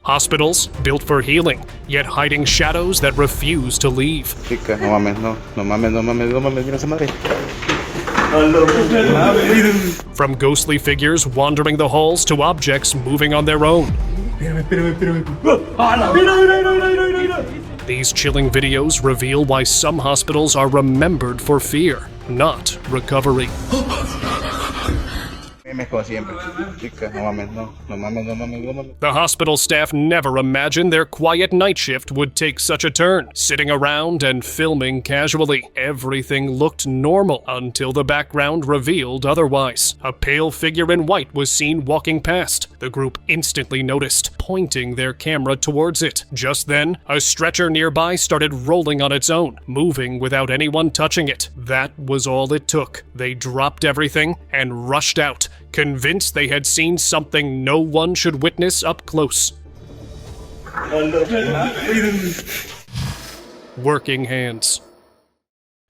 Hospitals built for healing, yet hiding shadows that refuse to leave. Chica, no mames, no mames, mira esa madre. From ghostly figures wandering the halls to objects moving on their own. These chilling videos reveal why some hospitals are remembered for fear, not recovery. Como siempre. Chica, no mames. The hospital staff never imagined their quiet night shift would take such a turn, sitting around and filming casually. Everything looked normal until the background revealed otherwise. A pale figure in white was seen walking past. The group instantly noticed, pointing their camera towards it. Just then, a stretcher nearby started rolling on its own, moving without anyone touching it. That was all it took. They dropped everything and rushed out, convinced they had seen something no one should witness up close. Working hands.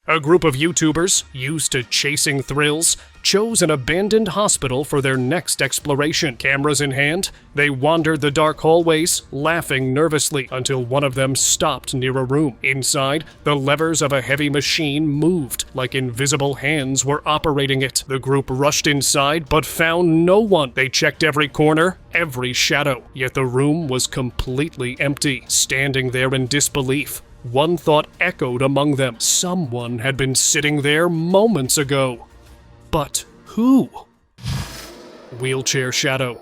A group of YouTubers, used to chasing thrills, chose an abandoned hospital for their next exploration. Cameras in hand, they wandered the dark hallways, laughing nervously until one of them stopped near a room. Inside, the levers of a heavy machine moved, like invisible hands were operating it. The group rushed inside, but found no one. They checked every corner, every shadow, yet the room was completely empty. Standing there in disbelief, one thought echoed among them. Someone had been sitting there moments ago. But who? Wheelchair shadow.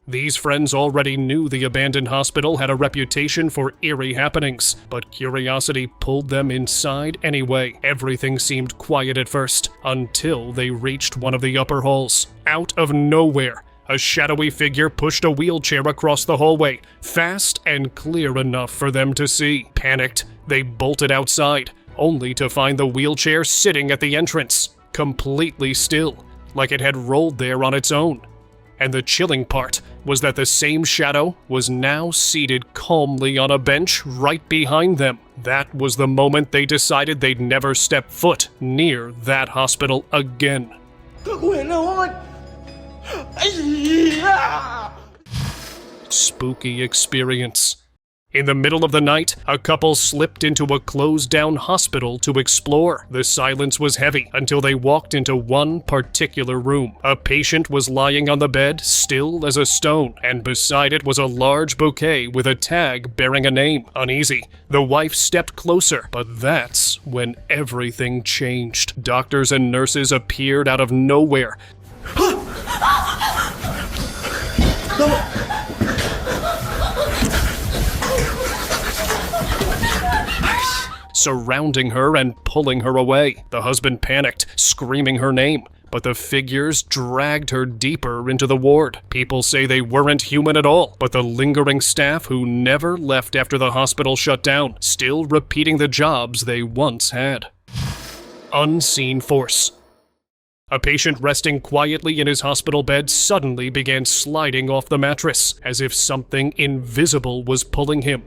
These friends already knew the abandoned hospital had a reputation for eerie happenings, but curiosity pulled them inside anyway. Everything seemed quiet at first, until they reached one of the upper halls. Out of nowhere, a shadowy figure pushed a wheelchair across the hallway, fast and clear enough for them to see. Panicked, they bolted outside, only to find the wheelchair sitting at the entrance, completely still, like it had rolled there on its own. And the chilling part was that the same shadow was now seated calmly on a bench right behind them. That was the moment they decided they'd never step foot near that hospital again. Spooky experience. In the middle of the night, a couple slipped into a closed-down hospital to explore. The silence was heavy until they walked into one particular room. A patient was lying on the bed, still as a stone, and beside it was a large bouquet with a tag bearing a name. Uneasy, the wife stepped closer, but that's when everything changed. Doctors and nurses appeared out of nowhere. Surrounding her and pulling her away. The husband panicked, screaming her name, but the figures dragged her deeper into the ward. People say they weren't human at all, but the lingering staff who never left after the hospital shut down, still repeating the jobs they once had. Unseen force. A patient resting quietly in his hospital bed suddenly began sliding off the mattress, as if something invisible was pulling him.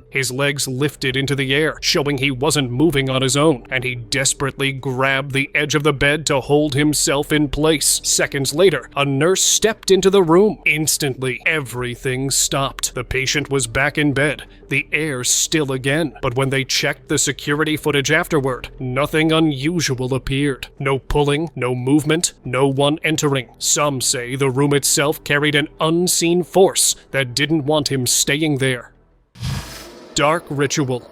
His legs lifted into the air, showing he wasn't moving on his own, and he desperately grabbed the edge of the bed to hold himself in place. Seconds later, a nurse stepped into the room. Instantly, everything stopped. The patient was back in bed, the air still again. But when they checked the security footage afterward, nothing unusual appeared. No pulling, no movement, no one entering. Some say the room itself carried an unseen force that didn't want him staying there. Dark ritual.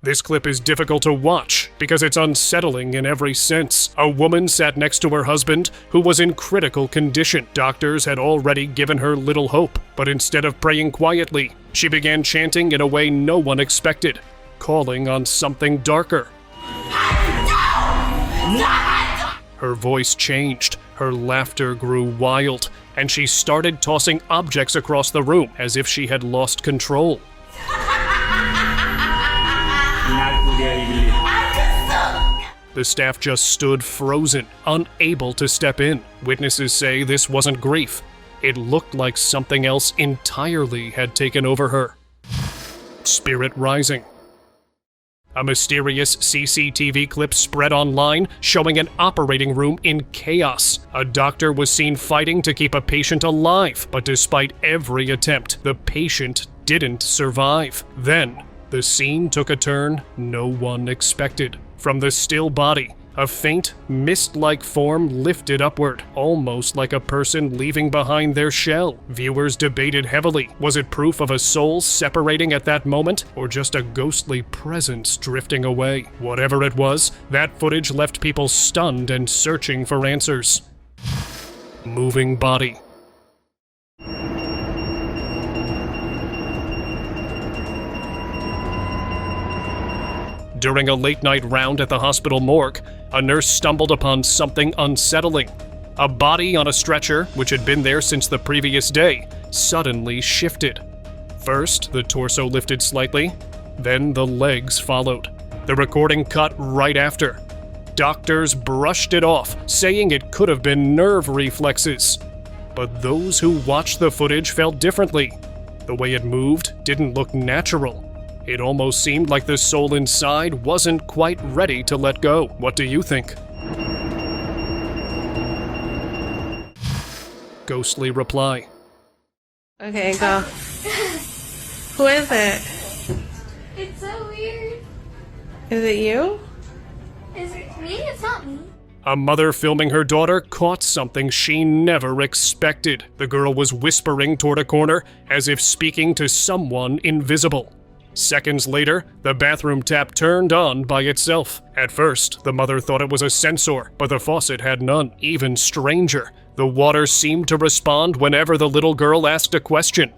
This clip is difficult to watch because it's unsettling in every sense. A woman sat next to her husband who was in critical condition. Doctors had already given her little hope, but instead of praying quietly, she began chanting in a way no one expected, calling on something darker. Her voice changed, her laughter grew wild, and she started tossing objects across the room as if she had lost control. The staff just stood frozen, unable to step in. Witnesses say this wasn't grief. It looked like something else entirely had taken over her. Spirit rising. A mysterious CCTV clip spread online showing an operating room in chaos. A doctor was seen fighting to keep a patient alive, but despite every attempt, the patient didn't survive. Then, the scene took a turn no one expected. From the still body, a faint, mist-like form lifted upward, almost like a person leaving behind their shell. Viewers debated heavily. Was it proof of a soul separating at that moment, or just a ghostly presence drifting away? Whatever it was, that footage left people stunned and searching for answers. Moving body. During a late-night round at the hospital morgue, a nurse stumbled upon something unsettling. A body on a stretcher, which had been there since the previous day, suddenly shifted. First, the torso lifted slightly, then the legs followed. The recording cut right after. Doctors brushed it off, saying it could have been nerve reflexes. But those who watched the footage felt differently. The way it moved didn't look natural. It almost seemed like the soul inside wasn't quite ready to let go. What do you think? Ghostly reply. Okay, go. Who is it? It's so weird. Is it you? Is it me? It's not me. A mother filming her daughter caught something she never expected. The girl was whispering toward a corner, as if speaking to someone invisible. Seconds later, the bathroom tap turned on by itself. At first, the mother thought it was a sensor, but the faucet had none. Even stranger, the water seemed to respond whenever the little girl asked a question.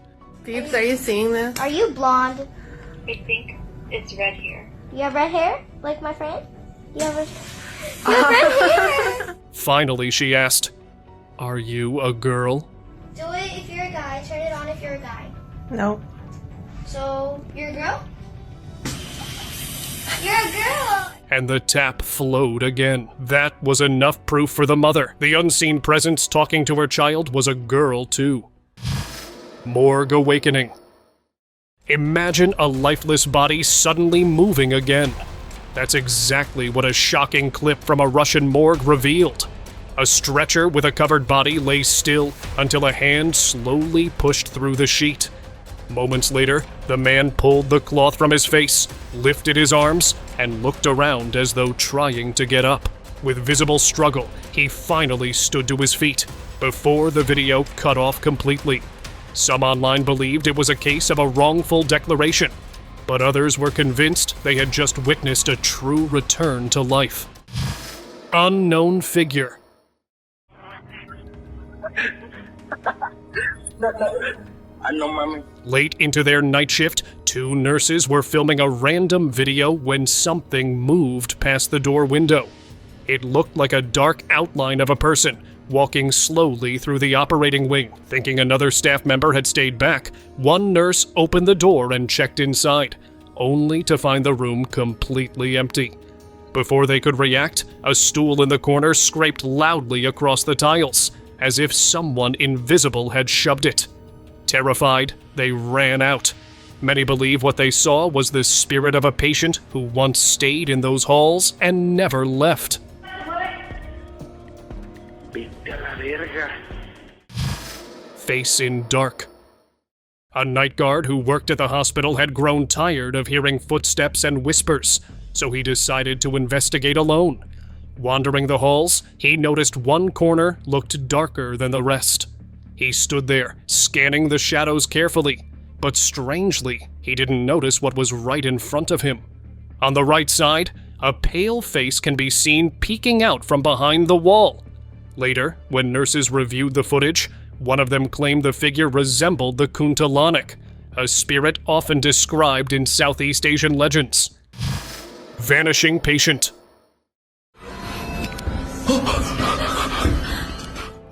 Peeps, are you seeing this? Are you blonde? I think it's red here. You have red hair? Like my friend? You have red hair! Finally, she asked, "Are you a girl?" Do it if you're a guy. Turn it on if you're a guy. Nope. So, you're a girl? You're a girl! And the tap flowed again. That was enough proof for the mother. The unseen presence talking to her child was a girl, too. Morgue awakening. Imagine a lifeless body suddenly moving again. That's exactly what a shocking clip from a Russian morgue revealed. A stretcher with a covered body lay still until a hand slowly pushed through the sheet. Moments later, the man pulled the cloth from his face, lifted his arms, and looked around as though trying to get up. With visible struggle, he finally stood to his feet, before the video cut off completely. Some online believed it was a case of a wrongful declaration, but others were convinced they had just witnessed a true return to life. Unknown figure. Late into their night shift, two nurses were filming a random video when something moved past the door window. It looked like a dark outline of a person walking slowly through the operating wing. Thinking another staff member had stayed back, one nurse opened the door and checked inside, only to find the room completely empty. Before they could react, a stool in the corner scraped loudly across the tiles, as if someone invisible had shoved it. Terrified, they ran out. Many believe what they saw was the spirit of a patient who once stayed in those halls and never left. Face in dark. A night guard who worked at the hospital had grown tired of hearing footsteps and whispers, so he decided to investigate alone. Wandering the halls, he noticed one corner looked darker than the rest. He stood there, scanning the shadows carefully, but strangely, he didn't notice what was right in front of him. On the right side, a pale face can be seen peeking out from behind the wall. Later, when nurses reviewed the footage, one of them claimed the figure resembled the Kuntilanak, a spirit often described in Southeast Asian legends. Vanishing patient.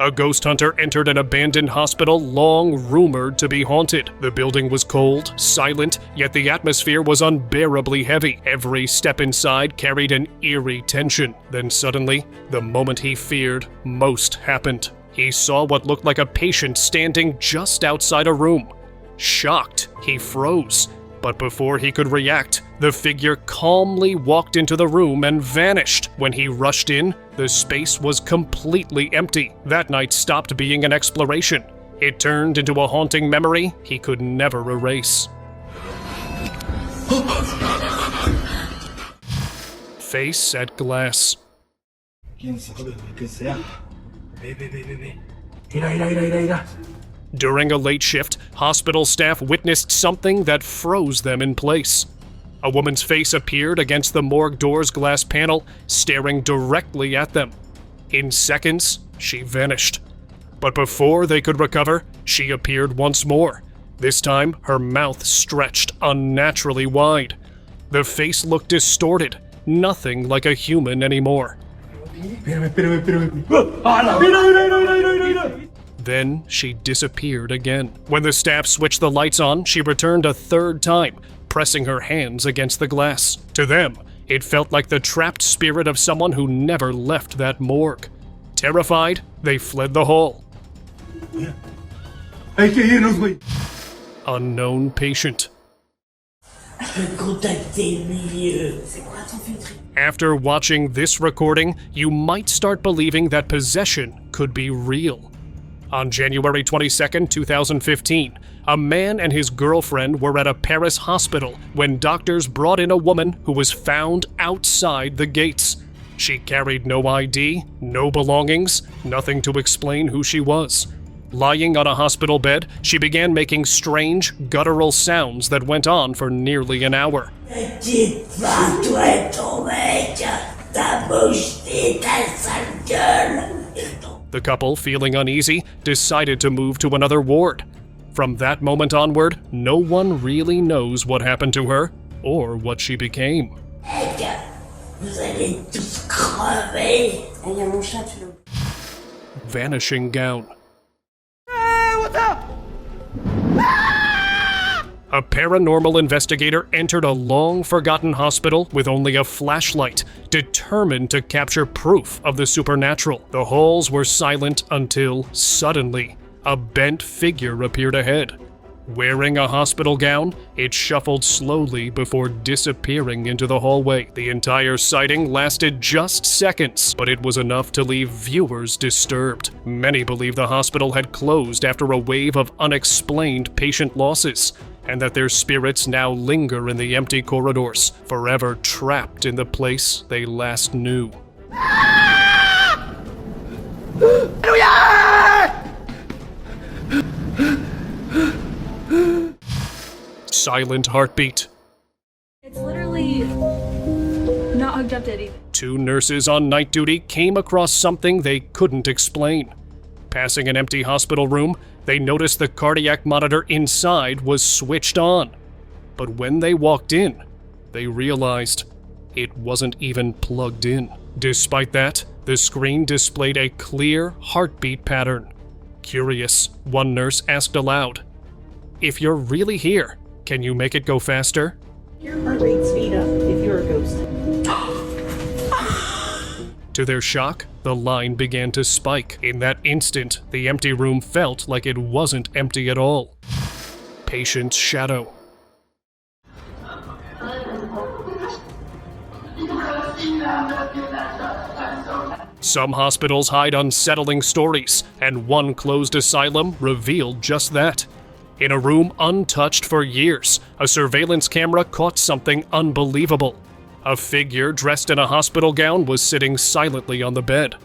A ghost hunter entered an abandoned hospital long rumored to be haunted. The building was cold, silent, yet the atmosphere was unbearably heavy. Every step inside carried an eerie tension. Then suddenly, the moment he feared most happened. He saw what looked like a patient standing just outside a room. Shocked, he froze, But before he could react, the figure calmly walked into the room and vanished. When he rushed in, the space was completely empty. That night stopped being an exploration. It turned into a haunting memory he could never erase. Face at glass. During a late shift, hospital staff witnessed something that froze them in place. A woman's face appeared against the morgue door's glass panel, staring directly at them. In seconds, she vanished. But before they could recover, she appeared once more. This time, her mouth stretched unnaturally wide. The face looked distorted, nothing like a human anymore. Then she disappeared again. When the staff switched the lights on, she returned a third time, pressing her hands against the glass. To them, it felt like the trapped spirit of someone who never left that morgue. Terrified, they fled the hall. Unknown patient. After watching this recording, you might start believing that possession could be real. On January 22, 2015, a man and his girlfriend were at a Paris hospital when doctors brought in a woman who was found outside the gates. She carried no ID, no belongings, nothing to explain who she was. Lying on a hospital bed, she began making strange, guttural sounds that went on for nearly an hour. The couple, feeling uneasy, decided to move to another ward. From that moment onward, no one really knows what happened to her or what she became. Vanishing gown. A paranormal investigator entered a long-forgotten hospital with only a flashlight, determined to capture proof of the supernatural. The halls were silent until, suddenly, a bent figure appeared ahead. Wearing a hospital gown, it shuffled slowly before disappearing into the hallway. The entire sighting lasted just seconds, but it was enough to leave viewers disturbed. Many believe the hospital had closed after a wave of unexplained patient losses, and that their spirits now linger in the empty corridors, forever trapped in the place they last knew. Silent heartbeat. It's literally not hooked up to anything. Two nurses on night duty came across something they couldn't explain. Passing an empty hospital room, they noticed the cardiac monitor inside was switched on. But when they walked in, they realized it wasn't even plugged in. Despite that, the screen displayed a clear heartbeat pattern. Curious, one nurse asked aloud, "If you're really here, can you make it go faster?" Your heart rate speed up if you're a ghost. To their shock, the line began to spike. In that instant, the empty room felt like it wasn't empty at all. Patient's shadow. Some hospitals hide unsettling stories, and one closed asylum revealed just that. In a room untouched for years, a surveillance camera caught something unbelievable. A figure dressed in a hospital gown was sitting silently on the bed.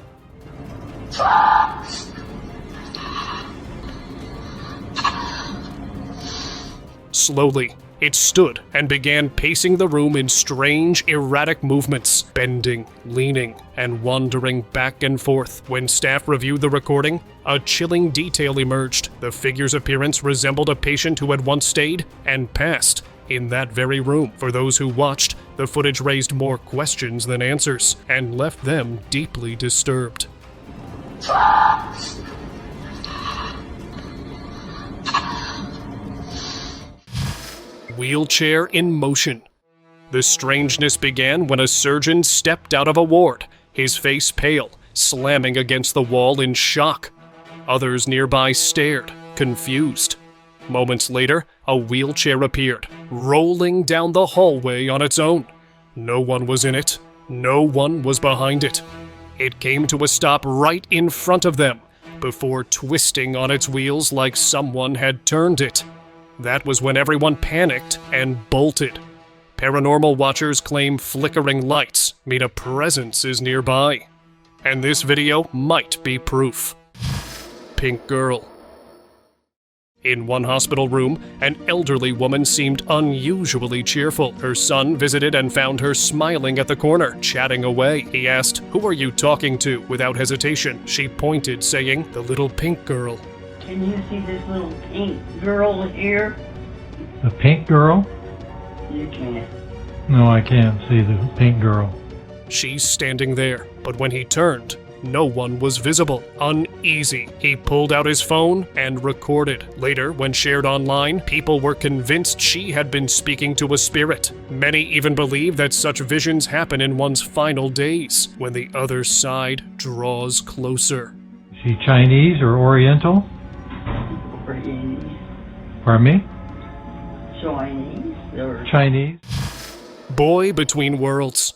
Slowly, it stood and began pacing the room in strange, erratic movements, bending, leaning, and wandering back and forth. When staff reviewed the recording, a chilling detail emerged. The figure's appearance resembled a patient who had once stayed and passed in that very room. For those who watched, the footage raised more questions than answers and left them deeply disturbed. Wheelchair in motion. The strangeness began when a surgeon stepped out of a ward, his face pale, slamming against the wall in shock. Others nearby stared, confused. Moments later, a wheelchair appeared, rolling down the hallway on its own. No one was in it. No one was behind it. It came to a stop right in front of them, before twisting on its wheels like someone had turned it. That was when everyone panicked and bolted. Paranormal watchers claim flickering lights mean a presence is nearby. And this video might be proof. Pink Girl. In one hospital room, an elderly woman seemed unusually cheerful. Her son visited and found her smiling at the corner, chatting away. He asked, "Who are you talking to?" Without hesitation, she pointed, saying, "The little pink girl." Can you see this little pink girl here? The pink girl? You can't. No, I can't see the pink girl. She's standing there, but when he turned, no one was visible. Uneasy, he pulled out his phone and recorded. Later, when shared online, people were convinced she had been speaking to a spirit. Many even believe that such visions happen in one's final days, when the other side draws closer. Is she Chinese or Oriental? Chinese. Pardon me? Chinese. Or Chinese? Boy between worlds.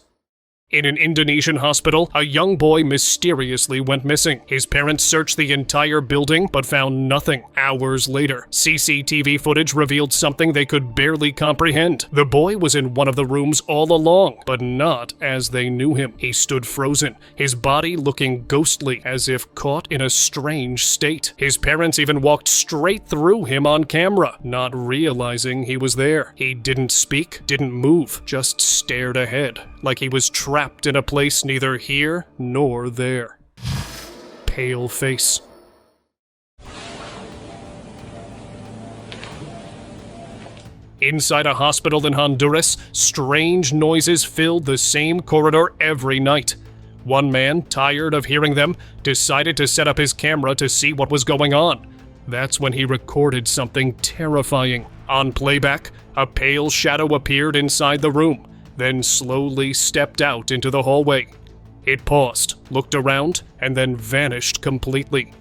In an Indonesian hospital, a young boy mysteriously went missing. His parents searched the entire building, but found nothing. Hours later, CCTV footage revealed something they could barely comprehend. The boy was in one of the rooms all along, but not as they knew him. He stood frozen, his body looking ghostly, as if caught in a strange state. His parents even walked straight through him on camera, not realizing he was there. He didn't speak, didn't move, just stared ahead, like he was trapped in a place neither here nor there. Pale face. Inside a hospital in Honduras, strange noises filled the same corridor every night. One man, tired of hearing them, decided to set up his camera to see what was going on. That's when he recorded something terrifying. On playback, a pale shadow appeared inside the room, then slowly stepped out into the hallway. It paused, looked around, and then vanished completely.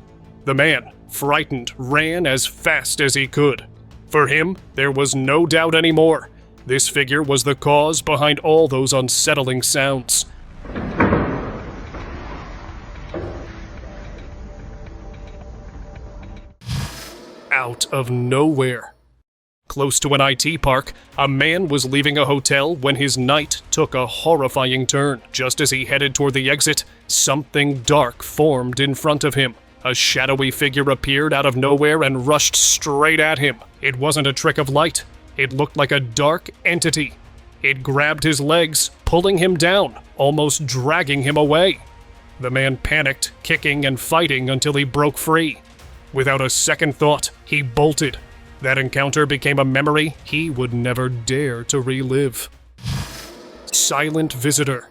The man, frightened, ran as fast as he could. For him, there was no doubt anymore. This figure was the cause behind all those unsettling sounds. Out of nowhere. Close to an IT park, a man was leaving a hotel when his night took a horrifying turn. Just as he headed toward the exit, something dark formed in front of him. A shadowy figure appeared out of nowhere and rushed straight at him. It wasn't a trick of light. It looked like a dark entity. It grabbed his legs, pulling him down, almost dragging him away. The man panicked, kicking and fighting until he broke free. Without a second thought, he bolted. That encounter became a memory he would never dare to relive. Silent visitor.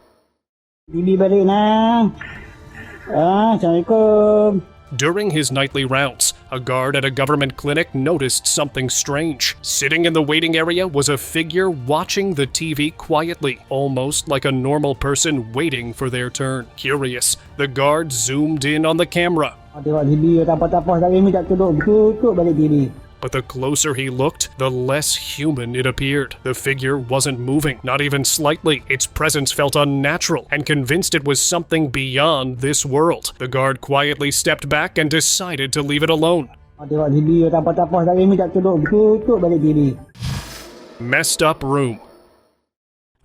During his nightly rounds, a guard at a government clinic noticed something strange. Sitting in the waiting area was a figure watching the TV quietly, almost like a normal person waiting for their turn. Curious, the guard zoomed in on the camera. But the closer he looked, the less human it appeared. The figure wasn't moving, not even slightly. Its presence felt unnatural, and convinced it was something beyond this world. The guard quietly stepped back and decided to leave it alone. Messed up room.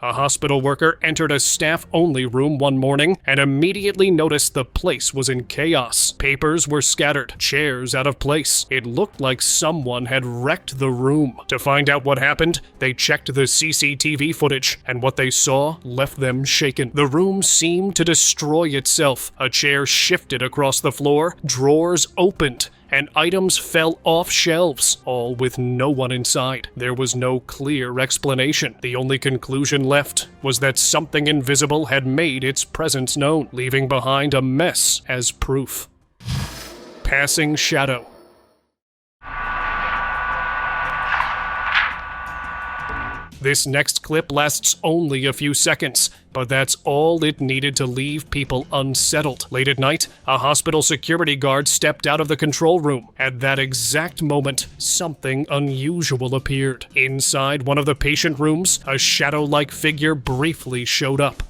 A hospital worker entered a staff-only room one morning and immediately noticed the place was in chaos. Papers were scattered, chairs out of place. It looked like someone had wrecked the room. To find out what happened, they checked the CCTV footage, and what they saw left them shaken. The room seemed to destroy itself. A chair shifted across the floor, drawers opened, and items fell off shelves, all with no one inside. There was no clear explanation. The only conclusion left was that something invisible had made its presence known, leaving behind a mess as proof. Passing shadow. This next clip lasts only a few seconds, but that's all it needed to leave people unsettled. Late at night, a hospital security guard stepped out of the control room. At that exact moment, something unusual appeared. Inside one of the patient rooms, a shadow-like figure briefly showed up.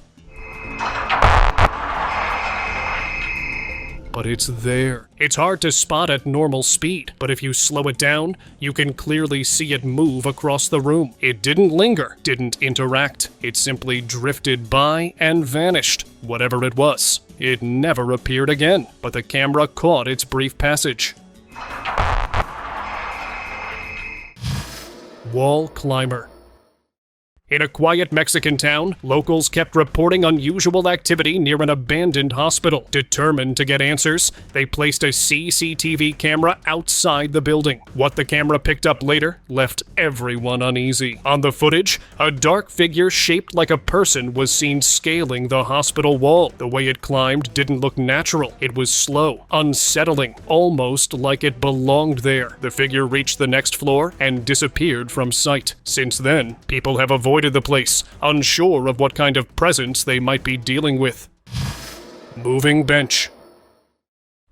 But it's there. It's hard to spot at normal speed, but if you slow it down, you can clearly see it move across the room. It didn't linger, didn't interact. It simply drifted by and vanished. Whatever it was, it never appeared again, but the camera caught its brief passage. Wall climber. In a quiet Mexican town, locals kept reporting unusual activity near an abandoned hospital. Determined to get answers, they placed a CCTV camera outside the building. What the camera picked up later left everyone uneasy. On the footage, a dark figure shaped like a person was seen scaling the hospital wall. The way it climbed didn't look natural. It was slow, unsettling, almost like it belonged there. The figure reached the next floor and disappeared from sight. Since then, people have avoided the place, unsure of what kind of presence they might be dealing with. Moving bench.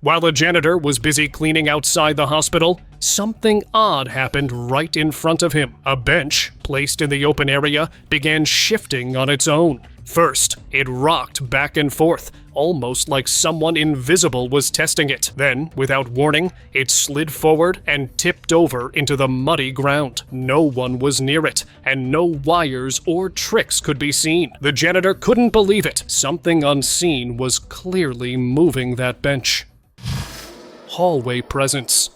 While a janitor was busy cleaning outside the hospital, something odd happened right in front of him. A bench, placed in the open area, began shifting on its own. First, it rocked back and forth, almost like someone invisible was testing it. Then, without warning, it slid forward and tipped over into the muddy ground. No one was near it, and no wires or tricks could be seen. The janitor couldn't believe it. Something unseen was clearly moving that bench. Hallway presence.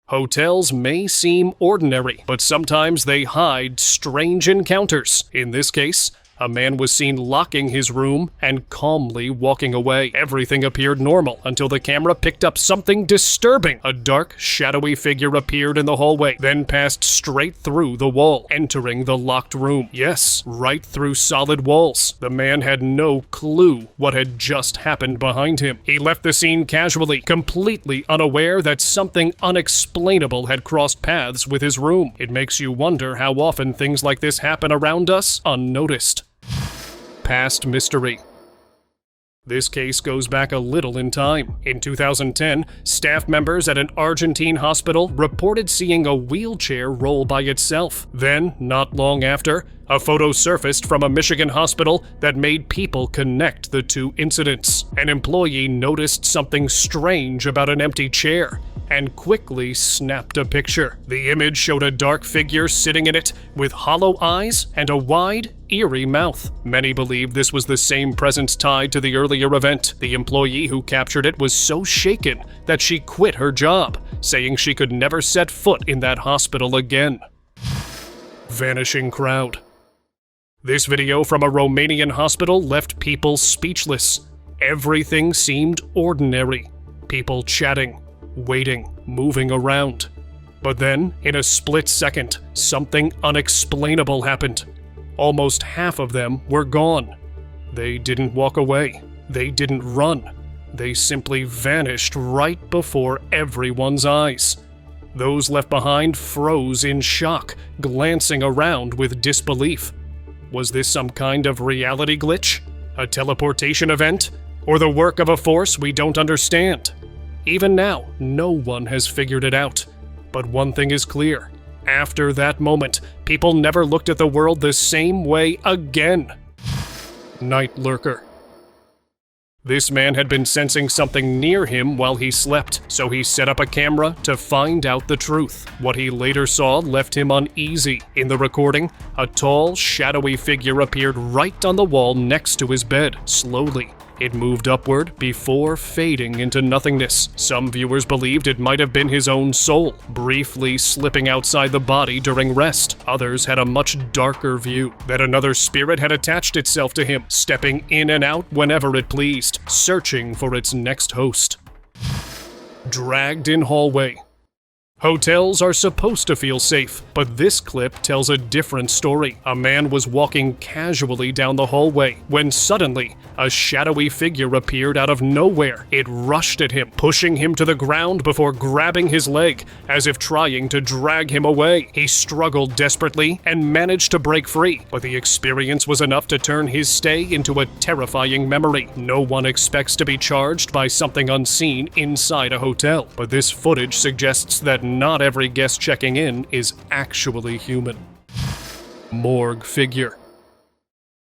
Hotels may seem ordinary, but sometimes they hide strange encounters. In this case, a man was seen locking his room and calmly walking away. Everything appeared normal until the camera picked up something disturbing. A dark, shadowy figure appeared in the hallway, then passed straight through the wall, entering the locked room. Yes, right through solid walls. The man had no clue what had just happened behind him. He left the scene casually, completely unaware that something unexplainable had crossed paths with his room. It makes you wonder how often things like this happen around us unnoticed. Past mystery. This case goes back a little in time. In 2010, staff members at an Argentine hospital reported seeing a wheelchair roll by itself. Then, not long after, a photo surfaced from a Michigan hospital that made people connect the two incidents. An employee noticed something strange about an empty chair and quickly snapped a picture. The image showed a dark figure sitting in it with hollow eyes and a wide, eerie mouth. Many believe this was the same presence tied to the earlier event. The employee who captured it was so shaken that she quit her job, saying she could never set foot in that hospital again. Vanishing crowd. This video from a Romanian hospital left people speechless. Everything seemed ordinary. People chatting, waiting, moving around. But then, in a split second, something unexplainable happened. Almost half of them were gone. They didn't walk away. They didn't run. They simply vanished right before everyone's eyes. Those left behind froze in shock, glancing around with disbelief. Was this some kind of reality glitch? A teleportation event? Or the work of a force we don't understand? Even now, no one has figured it out. But one thing is clear. After that moment, people never looked at the world the same way again. Night lurker. This man had been sensing something near him while he slept, so he set up a camera to find out the truth. What he later saw left him uneasy. In the recording, a tall, shadowy figure appeared right on the wall next to his bed. Slowly, it moved upward before fading into nothingness. Some viewers believed it might have been his own soul, briefly slipping outside the body during rest. Others had a much darker view, that another spirit had attached itself to him, stepping in and out whenever it pleased, searching for its next host. Dragged in hallway. Hotels are supposed to feel safe, but this clip tells a different story. A man was walking casually down the hallway when suddenly a shadowy figure appeared out of nowhere. It rushed at him, pushing him to the ground before grabbing his leg, as if trying to drag him away. He struggled desperately and managed to break free, but the experience was enough to turn his stay into a terrifying memory. No one expects to be charged by something unseen inside a hotel, but this footage suggests that not every guest checking in is actually human. Morgue figure.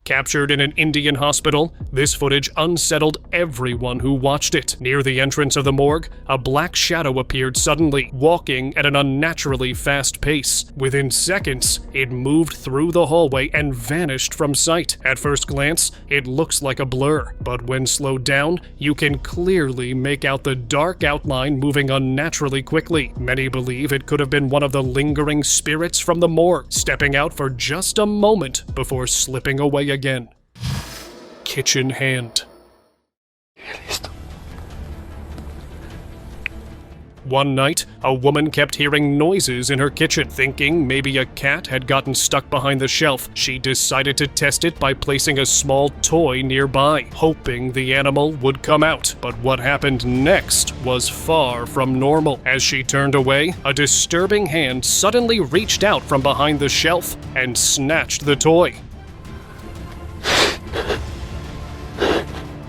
Captured in an Indian hospital, this footage unsettled everyone who watched it. Near the entrance of the morgue, a black shadow appeared suddenly, walking at an unnaturally fast pace. Within seconds, it moved through the hallway and vanished from sight. At first glance, it looks like a blur, but when slowed down, you can clearly make out the dark outline moving unnaturally quickly. Many believe it could have been one of the lingering spirits from the morgue, stepping out for just a moment before slipping away again. Kitchen hand. One night, a woman kept hearing noises in her kitchen. Thinking maybe a cat had gotten stuck behind the shelf, she decided to test it by placing a small toy nearby, hoping the animal would come out. But what happened next was far from normal. As she turned away, a disturbing hand suddenly reached out from behind the shelf and snatched the toy.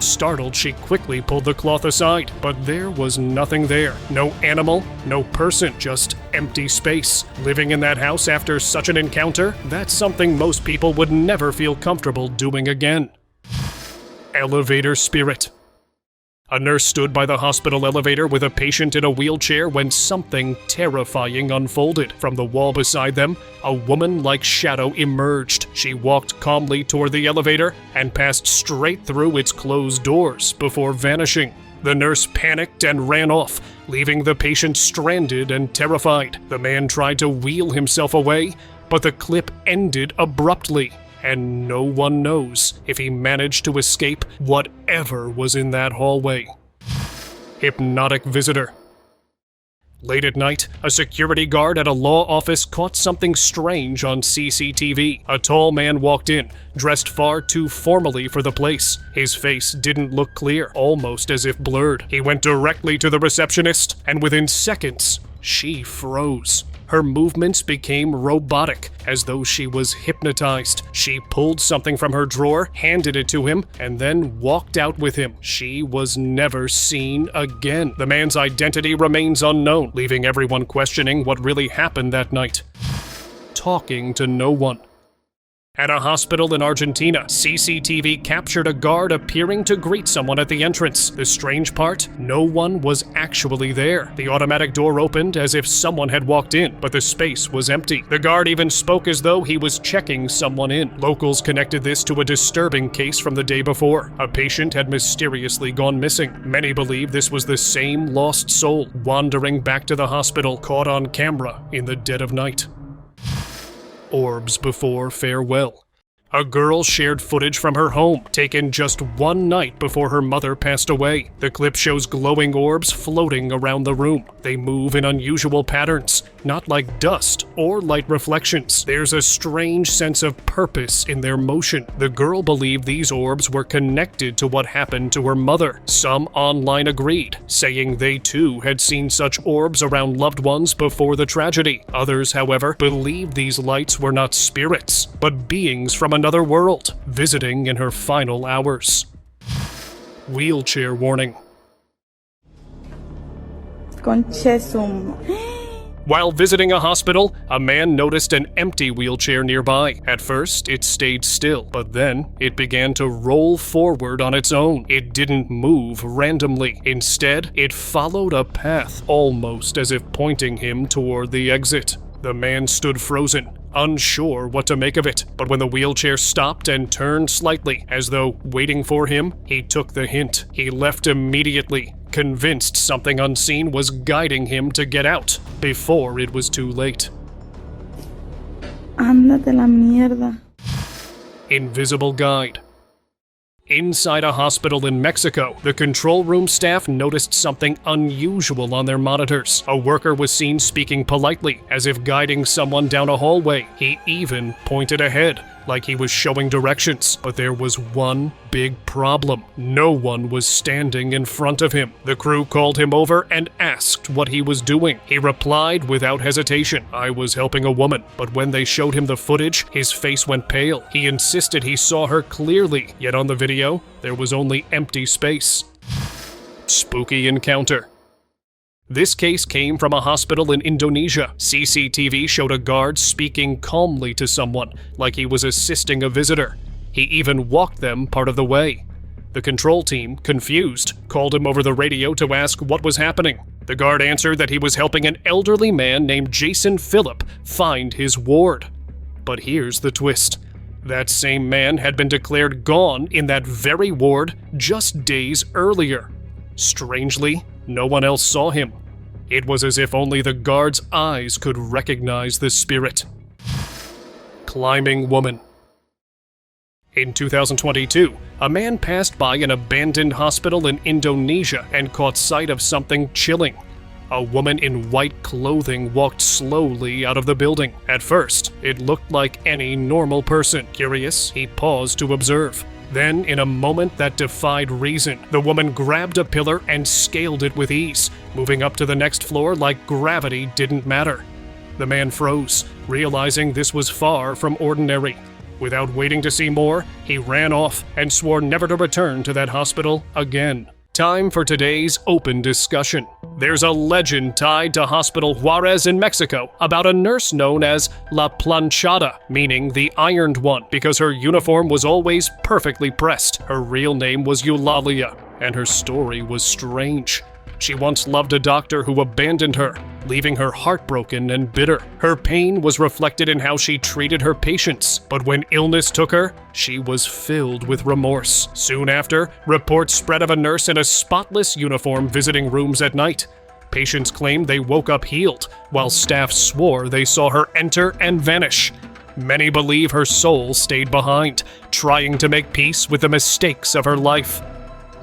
Startled, she quickly pulled the cloth aside, but there was nothing there. No animal, no person, just empty space. Living in that house after such an encounter, that's something most people would never feel comfortable doing again. Elevator spirit. A nurse stood by the hospital elevator with a patient in a wheelchair when something terrifying unfolded. From the wall beside them, a woman-like shadow emerged. She walked calmly toward the elevator and passed straight through its closed doors before vanishing. The nurse panicked and ran off, leaving the patient stranded and terrified. The man tried to wheel himself away, but the clip ended abruptly, and no one knows if he managed to escape whatever was in that hallway. Hypnotic visitor. Late at night, a security guard at a law office caught something strange on CCTV. A tall man walked in, dressed far too formally for the place. His face didn't look clear, almost as if blurred. He went directly to the receptionist, and within seconds, she froze. Her movements became robotic, as though she was hypnotized. She pulled something from her drawer, handed it to him, and then walked out with him. She was never seen again. The man's identity remains unknown, leaving everyone questioning what really happened that night. Talking to no one. At a hospital in Argentina, CCTV captured a guard appearing to greet someone at the entrance. The strange part? No one was actually there. The automatic door opened as if someone had walked in, but the space was empty. The guard even spoke as though he was checking someone in. Locals connected this to a disturbing case from the day before. A patient had mysteriously gone missing. Many believe this was the same lost soul, wandering back to the hospital, caught on camera in the dead of night. Orbs before farewell. A girl shared footage from her home, taken just one night before her mother passed away. The clip shows glowing orbs floating around the room. They move in unusual patterns, not like dust or light reflections. There's a strange sense of purpose in their motion. The girl believed these orbs were connected to what happened to her mother. Some online agreed, saying they too had seen such orbs around loved ones before the tragedy. Others, however, believed these lights were not spirits, but beings from another world, visiting in her final hours. Wheelchair warning. Conchesum. While visiting a hospital, a man noticed an empty wheelchair nearby. At first, it stayed still, but then it began to roll forward on its own. It didn't move randomly. Instead, it followed a path, almost as if pointing him toward the exit. The man stood frozen, unsure what to make of it, but when the wheelchair stopped and turned slightly, as though waiting for him, he took the hint. He left immediately, convinced something unseen was guiding him to get out, before it was too late. Ándate la mierda. Invisible guide. Inside a hospital in Mexico, the control room staff noticed something unusual on their monitors. A worker was seen speaking politely, as if guiding someone down a hallway. He even pointed ahead, like he was showing directions. But there was one big problem. No one was standing in front of him. The crew called him over and asked what he was doing. He replied without hesitation, "I was helping a woman." But when they showed him the footage, his face went pale. He insisted he saw her clearly, yet on the video, there was only empty space. Spooky encounter. This case came from a hospital in Indonesia. CCTV showed a guard speaking calmly to someone, like he was assisting a visitor. He even walked them part of the way. The control team, confused, called him over the radio to ask what was happening. The guard answered that he was helping an elderly man named Jason Phillip find his ward. But here's the twist. That same man had been declared gone in that very ward just days earlier. Strangely, no one else saw him. It was as if only the guard's eyes could recognize the spirit. Climbing woman. In 2022, a man passed by an abandoned hospital in Indonesia and caught sight of something chilling. A woman in white clothing walked slowly out of the building. At first, it looked like any normal person. Curious, he paused to observe. Then, in a moment that defied reason, the woman grabbed a pillar and scaled it with ease, moving up to the next floor like gravity didn't matter. The man froze, realizing this was far from ordinary. Without waiting to see more, he ran off and swore never to return to that hospital again. Time for today's open discussion. There's a legend tied to Hospital Juarez in Mexico about a nurse known as La Planchada, meaning the ironed one, because her uniform was always perfectly pressed. Her real name was Eulalia, and her story was strange. She once loved a doctor who abandoned her, leaving her heartbroken and bitter. Her pain was reflected in how she treated her patients, but when illness took her, she was filled with remorse. Soon after, reports spread of a nurse in a spotless uniform visiting rooms at night. Patients claimed they woke up healed, while staff swore they saw her enter and vanish. Many believe her soul stayed behind, trying to make peace with the mistakes of her life.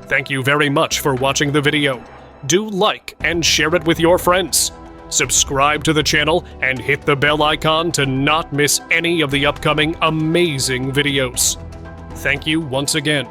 Thank you very much for watching the video. Do like and share it with your friends. Subscribe to the channel and hit the bell icon to not miss any of the upcoming amazing videos. Thank you once again.